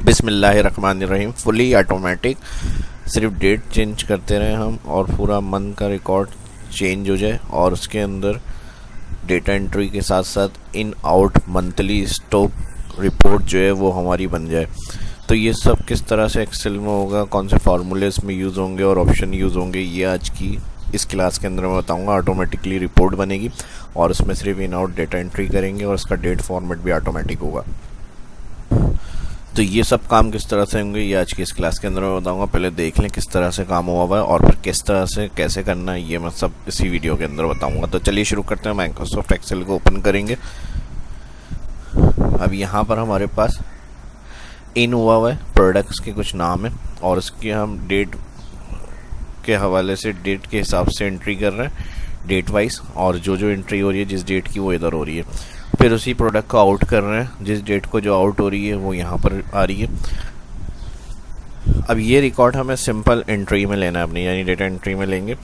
बिस्मिल्लाहिर्रहमानिर्रहीम। Fully automatic, सिर्फ date change करते रहें हम और पूरा मंथ का रिकॉर्ड चेंज हो जाए और उसके अंदर डेटा एंट्री के साथ साथ in out monthly stock report जो है वो हमारी बन जाए। तो ये सब किस तरह से एक्सेल में होगा, कौन से फार्मूले इसमें यूज़ होंगे और ऑप्शन यूज़ होंगे, ये आज की इस क्लास के अंदर मैं बताऊंगा। ऑटोमेटिकली रिपोर्ट बनेगी और उसमें सिर्फ इन आउट डेटा एंट्री करेंगे और उसका डेट फॉर्मेट भी ऑटोमेटिक होगा। तो ये सब काम किस तरह से होंगे ये आज की इस क्लास के अंदर मैं बताऊंगा। पहले देख लें किस तरह से काम हुआ हुआ है और फिर किस तरह से कैसे करना है, ये मैं सब इसी वीडियो के अंदर बताऊंगा। तो चलिए शुरू करते हैं। माइक्रोसॉफ्ट एक्सेल को ओपन करेंगे। अब यहाँ पर हमारे पास इन हुआ है, प्रोडक्ट्स के कुछ नाम है और उसकी हम डेट के हवाले से डेट के हिसाब से एंट्री कर रहे हैं, डेट वाइज, और जो जो एंट्री हो रही है जिस डेट की वो इधर हो रही है। फिर उसी प्रोडक्ट को आउट कर रहे हैं, जिस डेट को जो आउट हो रही है वो यहाँ पर आ रही है। अब ये रिकॉर्ड हमें सिंपल एंट्री में लेना है अपनी, यानी डेटा एंट्री में लेंगे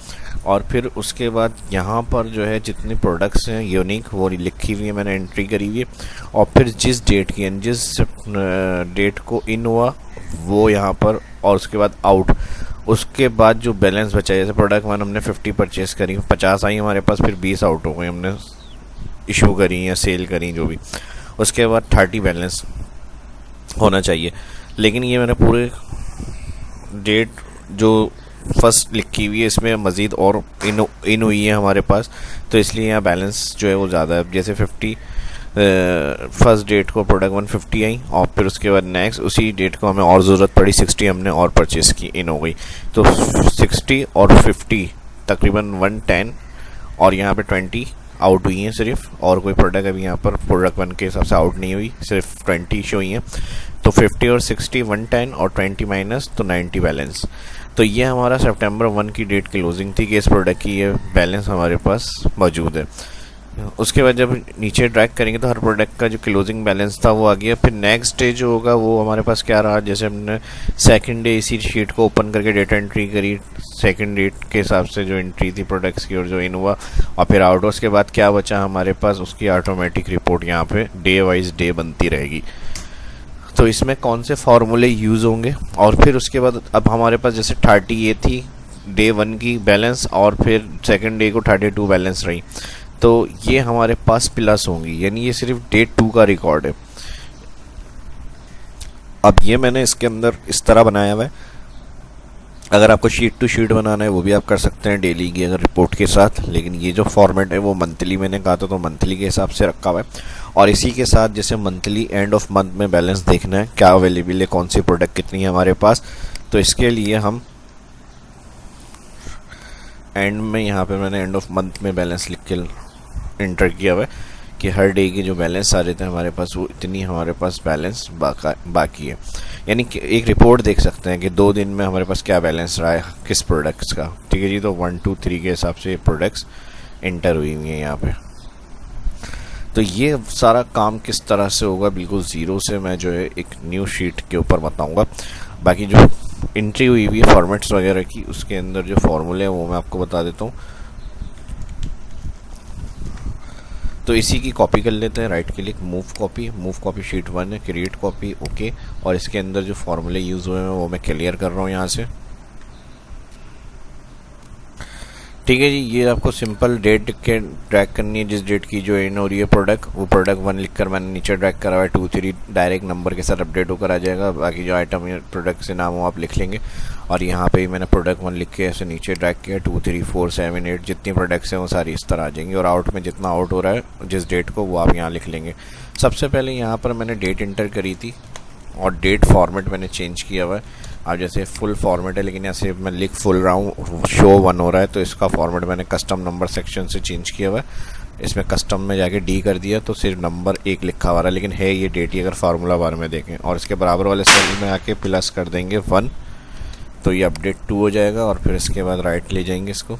और फिर उसके बाद यहाँ पर जो है जितने प्रोडक्ट्स हैं यूनिक वो लिखी हुई है, मैंने एंट्री करी हुई है। और फिर जिस डेट की जिस डेट को इन हुआ वो यहाँ पर, और उसके बाद आउट, उसके बाद जो बैलेंस बचा, जैसे प्रोडक्ट वन हमने 50 परचेस करी, 50 आई हमारे पास, फिर 20 आउट हो गई, हमने इशू करी या सेल करी जो भी, उसके बाद 30 बैलेंस होना चाहिए। लेकिन ये मैंने पूरे डेट जो फर्स्ट लिखी हुई है इसमें मज़ीद और इन हुई है हमारे पास, तो इसलिए यहाँ बैलेंस जो है वो ज़्यादा है। जैसे 50 फर्स्ट डेट को प्रोडक्ट 150 आई और फिर उसके बाद नेक्स्ट उसी डेट को हमें और ज़रूरत पड़ी, 60 हमने और परचेस की, इन हो गई। तो 60 और 50 तकरीबन 110 और यहाँ पे 20 आउट हुई हैं सिर्फ, और कोई प्रोडक्ट अभी यहाँ पर प्रोडक्ट 1 के हिसाब से आउट नहीं हुई, सिर्फ 20 शो हुई हैं। तो 50 और 60 110 और 20 माइनस, तो 90 बैलेंस। तो ये हमारा सितंबर 1 की डेट क्लोजिंग थी कि इस प्रोडक्ट की ये बैलेंस हमारे पास मौजूद है। उसके बाद जब नीचे ड्रैग करेंगे तो हर प्रोडक्ट का जो क्लोजिंग बैलेंस था वो आ गया। फिर नेक्स्ट डे जो होगा वो हमारे पास क्या रहा, जैसे हमने सेकंड डे इसी शीट को ओपन करके डेटा एंट्री करी, सेकंड डेट के हिसाब से जो एंट्री थी प्रोडक्ट्स की और जो इन हुआ, और फिर आउट, उसके बाद क्या बचा हमारे पास, उसकी ऑटोमेटिक रिपोर्ट यहाँ पे डे वाइज डे बनती रहेगी। तो इसमें कौन से फार्मूले यूज़ होंगे, और फिर उसके बाद अब हमारे पास जैसे 30 ये थी डे 1 की बैलेंस और फिर सेकंड डे को 32 बैलेंस रही, तो ये हमारे पास प्लस होंगी, यानी ये सिर्फ डे 2 का रिकॉर्ड है। अब ये मैंने इसके अंदर इस तरह बनाया हुआ है। अगर आपको शीट टू शीट बनाना है वो भी आप कर सकते हैं डेली की अगर रिपोर्ट के साथ, लेकिन ये जो फॉर्मेट है वो मंथली मैंने कहा था तो मंथली के हिसाब से रखा हुआ है। और इसी के साथ जैसे मंथली एंड ऑफ मंथ में बैलेंस देखना है, क्या अवेलेबल है, कौन सी प्रोडक्ट कितनी है हमारे पास, तो इसके लिए हम एंड में यहाँ पे मैंने एंड ऑफ मंथ में बैलेंस लिख के एंटर किया हुआ है कि हर डे की जो बैलेंस आ रहे थे हमारे पास वो इतनी हमारे पास बैलेंस बाकी है। यानी कि एक रिपोर्ट देख सकते हैं कि 2 दिन में हमारे पास क्या बैलेंस रहा है किस प्रोडक्ट्स का। ठीक है जी, तो 1 2 3 के हिसाब से प्रोडक्ट्स एंटर हुई हुई हैं यहाँ पे। तो ये सारा काम किस तरह से होगा बिल्कुल ज़ीरो से मैं जो है एक न्यू शीट के ऊपर बताऊँगा। बाकी जो एंट्री हुई हुई है फॉर्मेट्स वगैरह की, उसके अंदर जो फॉर्मूले हैं वो मैं आपको बता देता हूँ। तो इसी की कॉपी कर लेते हैं, right click, move copy sheet 1 है, क्रिएट कॉपी, ओके। और इसके अंदर जो फॉर्मूले यूज़ हुए हैं वो मैं क्लियर कर रहा हूँ यहाँ से। ठीक है जी, ये आपको सिंपल डेट के ड्रैग करनी है, जिस डेट की जो इन हो रही है प्रोडक्ट, वो प्रोडक्ट 1 लिखकर मैंने नीचे ड्रैग करा हुआ है, 2 3 डायरेक्ट नंबर के साथ अपडेट होकर आ जाएगा। बाकी जो आइटम या प्रोडक्ट से नाम हो आप लिख लेंगे। और यहाँ पे ही मैंने प्रोडक्ट 1 लिख के ऐसे नीचे ड्रैग किया, 2 3 4 7 8 जितनी प्रोडक्ट्स हैं वो सारी इस तरह आ जाएंगी। और आउट में जितना आउट हो रहा है जिस डेट को वो आप यहाँ लिख लेंगे। सबसे पहले यहाँ पर मैंने डेट इंटर करी थी और डेट फॉर्मेट मैंने चेंज किया हुआ है। अब जैसे फुल फॉर्मेट है लेकिन ऐसे मैं लिख फुल रहा हूँ, शो 1 हो रहा है, तो इसका फॉर्मेट मैंने कस्टम नंबर सेक्शन से चेंज किया हुआ है। इसमें कस्टम में जाके डी कर दिया तो सिर्फ नंबर 1 लिखा हुआ है, लेकिन है ये डेट ही अगर फार्मूला बार में देखें। और इसके बराबर वाले सेल में आके प्लस कर देंगे 1, तो ये अपडेट 2 हो जाएगा। और फिर इसके बाद राइट ले जाएंगे इसको,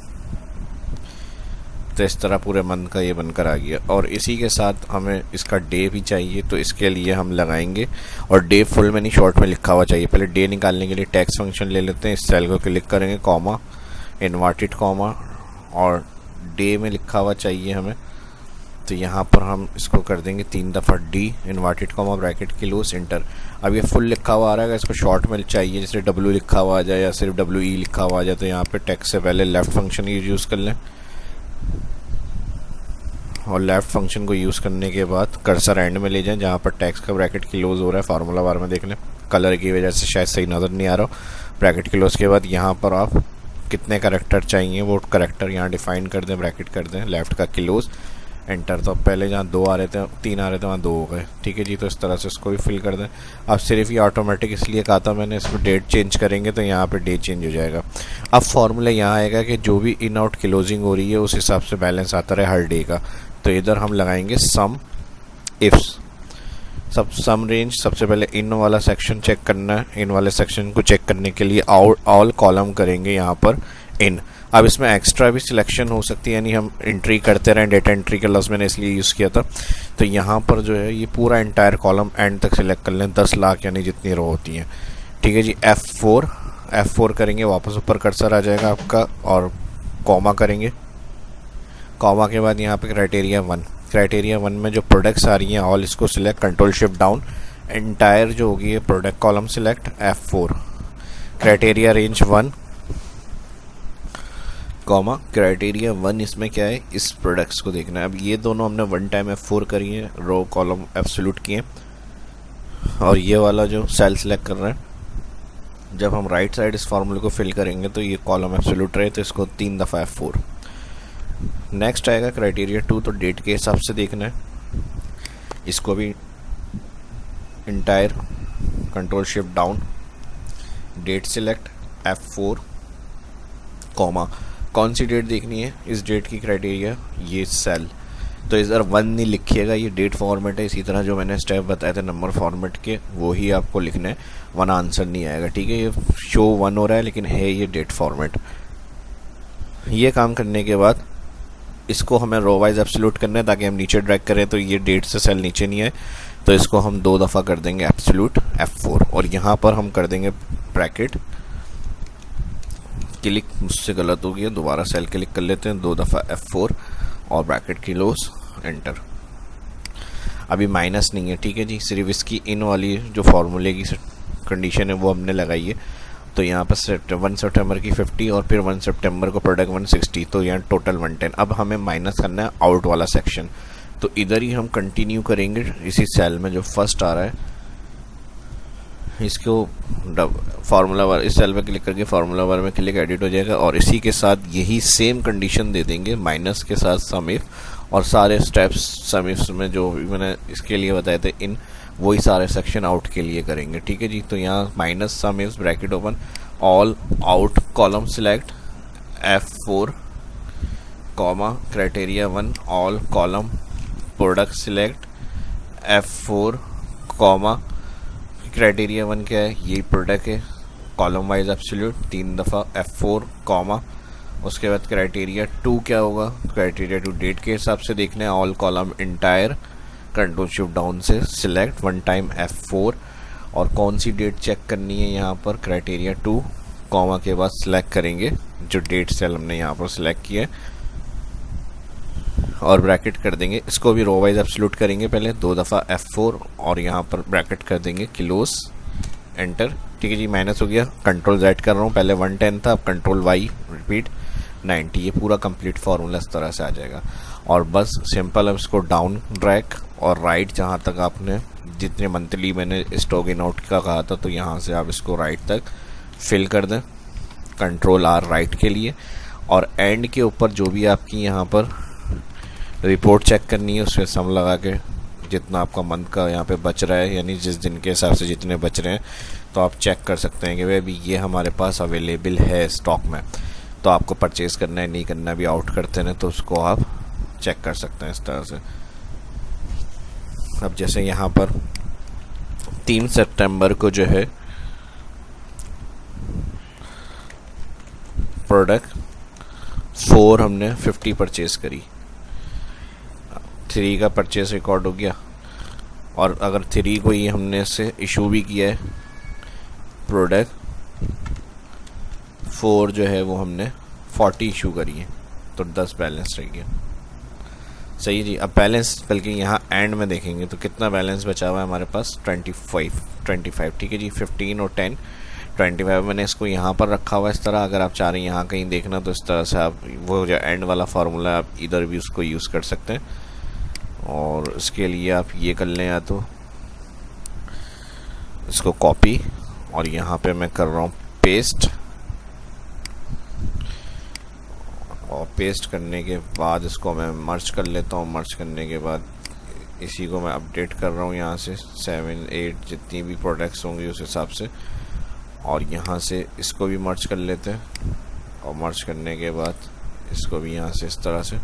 तो इस तरह पूरे मंथ का ये बनकर आ गया। और इसी के साथ हमें इसका डे भी चाहिए, तो इसके लिए हम लगाएंगे, और डे फुल में नहीं शॉर्ट में लिखा हुआ चाहिए। पहले डे निकालने के लिए टैक्स फंक्शन ले लेते हैं, इस सेल को क्लिक करेंगे, कॉमा, इन्वर्टेड कॉमा, और डे में लिखा हुआ चाहिए हमें। तो यहाँ पर हम इसको कर देंगे 3 दफ़ा D inverted comma bracket close enter. अब ये फुल लिखा हुआ आ रहा है, इसको शॉर्ट में चाहिए जैसे डब्ल्यू लिखा हुआ आ जाए या सिर्फ डब्ल्यू ई लिखा हुआ आ जाए, तो यहाँ पे टेक्स्ट से पहले लेफ़्ट फंक्शन यूज़ कर लें और लेफ़्ट फंक्शन को यूज़ करने के बाद कर्सर एंड में ले जाएं जहाँ पर टेक्स्ट का ब्रैकेट क्लोज हो रहा है। फार्मूला बार में देख लें, कलर की वजह से शायद सही नज़र नहीं आ रहा हो। ब्रैकेट क्लोज के बाद यहाँ पर आप कितने करैक्टर चाहिए वो करैक्टर यहाँ डिफाइन कर दें, ब्रैकेट कर दें, लेफ़्ट का क्लोज एंटर। तो पहले जहाँ 2 आ रहे थे 3 आ रहे थे वहाँ 2 हो गए, ठीक है जी। तो इस तरह से इसको भी फिल कर दें। अब सिर्फ ये ऑटोमेटिक इसलिए कहा था मैंने, इसमें डेट चेंज करेंगे तो यहाँ पे डेट चेंज हो जाएगा। अब फॉर्मूला यहाँ आएगा कि जो भी इन आउट क्लोजिंग हो रही है उस हिसाब से बैलेंस आता रहे हर डे का। तो इधर हम लगाएंगे सम इफ्स, सम रेंज। सबसे पहले इन वाला सेक्शन चेक करना है, इन वाले सेक्शन को चेक करने के लिए ऑल कॉलम करेंगे यहाँ पर इन। अब इसमें एक्स्ट्रा भी सिलेक्शन हो सकती है, यानी हम एंट्री करते रहें, डेटा एंट्री का लफ्ज़ मैंने इसलिए यूज़ किया था। तो यहाँ पर जो है ये पूरा एंटायर कॉलम एंड तक सिलेक्ट कर लें, 10 लाख यानी जितनी रो होती हैं, ठीक है जी। F4 करेंगे, वापस ऊपर कर्सर आ जाएगा आपका और कॉमा करेंगे। कॉमा के बाद यहाँ पे क्राइटेरिया 1 में जो प्रोडक्ट्स आ रही हैं ऑल इसको select, control shift down, entire जो होगी ये product column select F4, criteria range 1 comma criteria 1। इसमें क्या है, इस प्रोडक्ट्स को देखना है। अब ये दोनों हमने 1 टाइम F4 करी है, रो कॉलम एब्सोल्यूट किए, और ये वाला जो सेल सेलेक्ट कर रहे हैं, जब हम राइट साइड इस फार्मूले को फिल करेंगे तो ये कॉलम एब्सोल्यूट रहे, तो इसको 3 दफ़ा F4। नेक्स्ट आएगा क्राइटेरिया 2, तो डेट के हिसाब से देखना है, इसको भी entire control shift down, date select F4 comma, कौन सी डेट देखनी है, इस डेट की क्राइटेरिया ये सेल। तो इधर 1 नहीं लिखिएगा, ये डेट फॉर्मेट है। इसी तरह जो मैंने स्टेप बताए थे नंबर फॉर्मेट के वो ही आपको लिखना है, वरना आंसर नहीं आएगा, ठीक है। ये शो 1 हो रहा है लेकिन है ये डेट फॉर्मेट। ये काम करने के बाद इसको हमें रो वाइज एब्सोल्यूट करना है ताकि हम नीचे ड्रैग करें तो ये डेट से सेल नीचे नहीं आए। तो इसको हम 2 दफ़ा कर देंगे एब्सोल्यूट F4, और यहाँ पर हम कर देंगे ब्रैकेट क्लिक, मुझसे गलत हो गया, दोबारा सेल क्लिक कर लेते हैं, 2 दफ़ा F4 और ब्रैकेट क्लोज एंटर। अभी माइनस नहीं है, ठीक है जी, सिर्फ इसकी इन वाली जो फार्मूले की कंडीशन है वो हमने लगाई है। तो यहाँ पर 1 सितंबर की 50 और फिर 1 सितंबर को प्रोडक्ट 160, तो यहाँ टोटल 110। अब हमें माइनस करना है आउट वाला सेक्शन, तो इधर ही हम कंटिन्यू करेंगे इसी सेल में जो फर्स्ट आ रहा है, इसको फार्मूला बार, इस सेल पर क्लिक करके फार्मूला बार में क्लिक एडिट हो जाएगा, और इसी के साथ यही सेम कंडीशन दे देंगे माइनस के साथ सम इफ, और सारे स्टेप्स सम इफ में जो मैंने इसके लिए बताए थे इन, वही सारे सेक्शन आउट के लिए करेंगे, ठीक है जी। तो यहाँ minus sum if bracket open, all out column select F4 comma criteria 1 all column product select F4 comma criteria 1 क्या है, यही प्रोडक्ट है, कॉलम वाइज एब्सोल्यूट 3 दफ़ा F4 कॉमा। उसके बाद क्राइटेरिया 2 क्या होगा, क्राइटेरिया 2 डेट के हिसाब से देखना है, all column entire control shift down से सिलेक्ट 1 टाइम F4, और कौन सी डेट चेक करनी है यहाँ पर, क्राइटेरिया 2 कॉमा के बाद सिलेक्ट करेंगे जो डेट सेल हमने यहाँ पर सिलेक्ट किया है, और ब्रैकेट कर देंगे। इसको भी रो वाइज एब्सोल्यूट करेंगे पहले, 2 दफ़ा F4 और यहाँ पर ब्रैकेट कर देंगे क्लोज एंटर, ठीक है जी। माइनस हो गया, कंट्रोल Z कर रहा हूँ, पहले 110 था, अब कंट्रोल Y रिपीट 90। ये पूरा कंप्लीट फार्मूला इस तरह से आ जाएगा, और बस सिंपल अब इसको डाउन ड्रैग और राइट जहाँ तक आपने जितने मंथली मैंने स्टॉक इन आउट का कहा था, तो यहाँ से आप इसको राइट तक फिल कर दें, कंट्रोल R राइट के लिए, और एंड के ऊपर जो भी आपकी यहाँ पर रिपोर्ट चेक करनी है उसमें सम लगा के जितना आपका मंथ का यहाँ पे बच रहा है, यानी जिस दिन के हिसाब से जितने बच रहे हैं, तो आप चेक कर सकते हैं कि भाई अभी ये हमारे पास अवेलेबल है स्टॉक में, तो आपको परचेज़ करना है नहीं करना भी आउट करते हैं, तो उसको आप चेक कर सकते हैं इस तरह से। अब जैसे यहाँ पर 3 सितंबर को जो है प्रोडक्ट 4 हमने 50 परचेज़ करी, 3 का परचेस रिकॉर्ड हो गया, और अगर 3 को ही हमने से इशू भी किया है, प्रोडक्ट 4 जो है वो हमने 40 इशू करी है, तो 10 बैलेंस रह गया। सही जी। अब बैलेंस बल्कि यहाँ एंड में देखेंगे तो कितना बैलेंस बचा हुआ है हमारे पास, 25। ठीक है जी। 15 और 10, 25 मैंने इसको यहाँ पर रखा हुआ है इस तरह। अगर आप चाह रहे हैं यहाँ कहीं देखना तो इस तरह से आप वो जो एंड वाला फार्मूला आप इधर भी उसको यूज़ कर सकते हैं। और इसके लिए आप ये कर लें, या तो इसको कॉपी और यहाँ पे मैं कर रहा हूँ पेस्ट, और पेस्ट करने के बाद इसको मैं मर्ज कर लेता हूँ। मर्ज करने के बाद इसी को मैं अपडेट कर रहा हूँ यहाँ से 7, 8 जितनी भी प्रोडक्ट्स होंगी उस हिसाब से, और यहाँ से इसको भी मर्ज कर लेते हैं। और मर्ज करने के बाद इसको भी यहाँ से इस तरह से,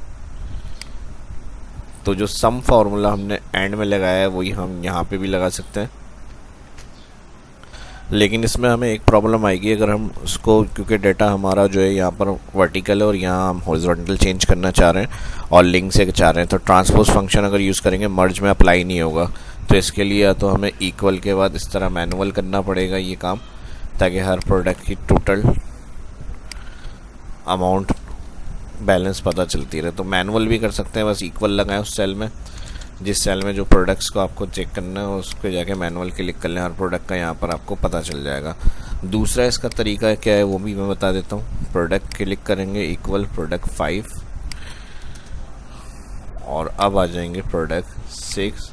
तो जो सम फार्मूला हमने एंड में लगाया है वही हम यहाँ पे भी लगा सकते हैं। लेकिन इसमें हमें एक प्रॉब्लम आएगी अगर हम उसको, क्योंकि डेटा हमारा जो है यहाँ पर वर्टिकल है और यहाँ हम हॉरिजॉन्टल चेंज करना चाह रहे हैं और लिंक से चाह रहे हैं, तो ट्रांसपोज फंक्शन अगर यूज़ करेंगे मर्ज में अप्लाई नहीं होगा। तो इसके लिए या तो हमें इक्वल के बाद इस तरह मैनुअल करना पड़ेगा ये काम, ताकि हर प्रोडक्ट की टोटल अमाउंट बैलेंस पता चलती रहे। तो मैनुअल भी कर सकते हैं, बस इक्वल लगाएं उस सेल में, जिस सेल में जो प्रोडक्ट्स को आपको चेक करना है उसको जाके मैनुअल क्लिक कर लें, हर प्रोडक्ट का यहाँ पर आपको पता चल जाएगा। दूसरा इसका तरीका क्या है वो भी मैं बता देता हूँ। प्रोडक्ट क्लिक करेंगे, इक्वल प्रोडक्ट 5, और अब आ जाएंगे प्रोडक्ट 6।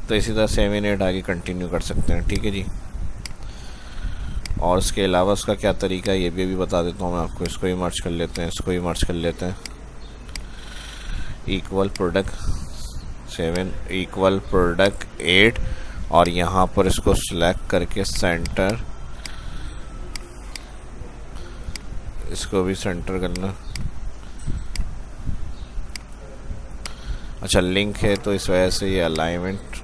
तो इसी तरह 7, 8 आगे कंटिन्यू कर सकते हैं। ठीक है जी। और उसके अलावा उसका क्या तरीका है ये भी बता देता हूँ मैं आपको। इसको भी मर्ज कर लेते हैं, इसको भी मर्ज कर लेते हैं। इक्वल प्रोडक्ट 7 इक्वल प्रोडक्ट 8, और यहाँ पर इसको सिलेक्ट करके सेंटर, इसको भी सेंटर करना। अच्छा, लिंक है तो इस वजह से ये अलाइनमेंट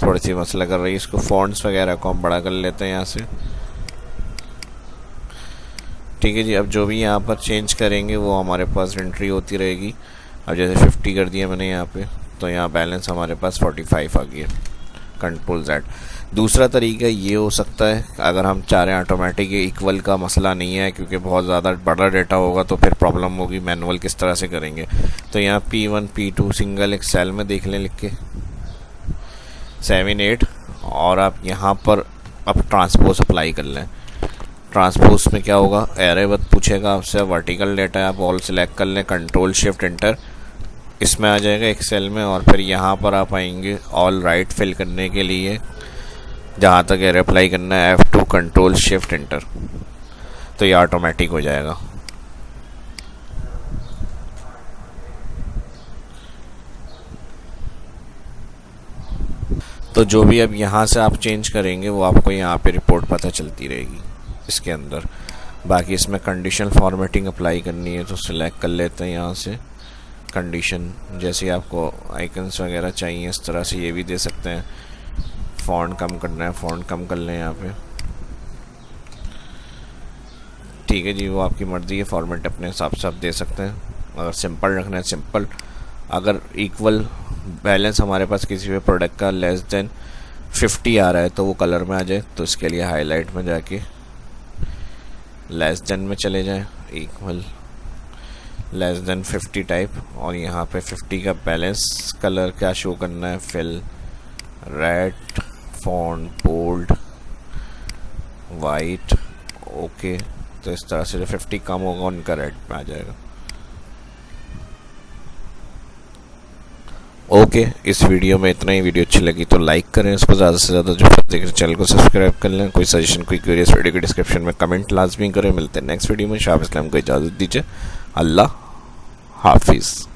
थोड़ी सी मसला कर रही है। इसको फॉन्ट्स वगैरह को हम बड़ा कर लेते हैं यहाँ से। ठीक है जी। अब जो भी यहाँ पर चेंज करेंगे वो हमारे पास एंट्री होती रहेगी। अब जैसे 50 कर दिया मैंने यहाँ पे, तो यहाँ बैलेंस हमारे पास 45 आ गया। Control Z। दूसरा तरीका ये हो सकता है, अगर हम चाह रहे हैं ऑटोमेटिक इक्वल का मसला नहीं है, क्योंकि बहुत ज़्यादा बड़ा डेटा होगा तो फिर प्रॉब्लम होगी, मैनुअल किस तरह से करेंगे। तो यहाँ P1 P2 सिंगल एक सेल में देख लें लिख के 7, 8, और आप यहाँ पर अब ट्रांसपोज अप्लाई कर लें। ट्रांसपोज में क्या होगा, एरे बत पूछेगा आपसे, वर्टिकल डेटा आप ऑल सेलेक्ट कर लें, कंट्रोल शिफ्ट एंटर, इसमें आ जाएगा एक सेल में, और फिर यहाँ पर आप आएंगे ऑल राइट फिल करने के लिए, जहाँ तक एरे अप्लाई करना है F2 कंट्रोल शिफ्ट एंटर, तो ये ऑटोमेटिक हो जाएगा। तो जो भी अब यहाँ से आप चेंज करेंगे वो आपको यहाँ पे रिपोर्ट पता चलती रहेगी इसके अंदर। बाकी इसमें कंडीशन फॉर्मेटिंग अप्लाई करनी है तो सिलेक्ट कर लेते हैं यहाँ से कंडीशन। जैसे आपको आइकन्स वगैरह चाहिए इस तरह से ये भी दे सकते हैं। फ़ॉन्ट कम करना है, फ़ॉन्ट कम कर लें यहाँ पे। ठीक है जी, वो आपकी मर्ज़ी है, फॉर्मेट अपने हिसाब से आप दे सकते हैं। अगर सिंपल रखना है सिंपल, अगर इक्वल बैलेंस हमारे पास किसी भी प्रोडक्ट का लेस देन 50 आ रहा है तो वो कलर में आ जाए, तो इसके लिए हाईलाइट में जाके लेस देन में चले जाएं, इक्वल लेस देन 50 टाइप, और यहाँ पे 50 का बैलेंस कलर क्या शो करना है, fill red, font bold, white, okay. तो इस तरह से जो 50 कम होगा उनका रेड में आ जाएगा। ओके, इस वीडियो में इतना ही। वीडियो अच्छी लगी तो लाइक करें, इसको ज़्यादा से ज़्यादा जो देख रहे चैनल को सब्सक्राइब कर लें। कोई सजेशन कोई क्यूरियस वीडियो के डिस्क्रिप्शन में कमेंट लाजमी करें। मिलते हैं नेक्स्ट वीडियो में। शाह इस्लाम को इजाज़त दीजिए। अल्लाह हाफिज़।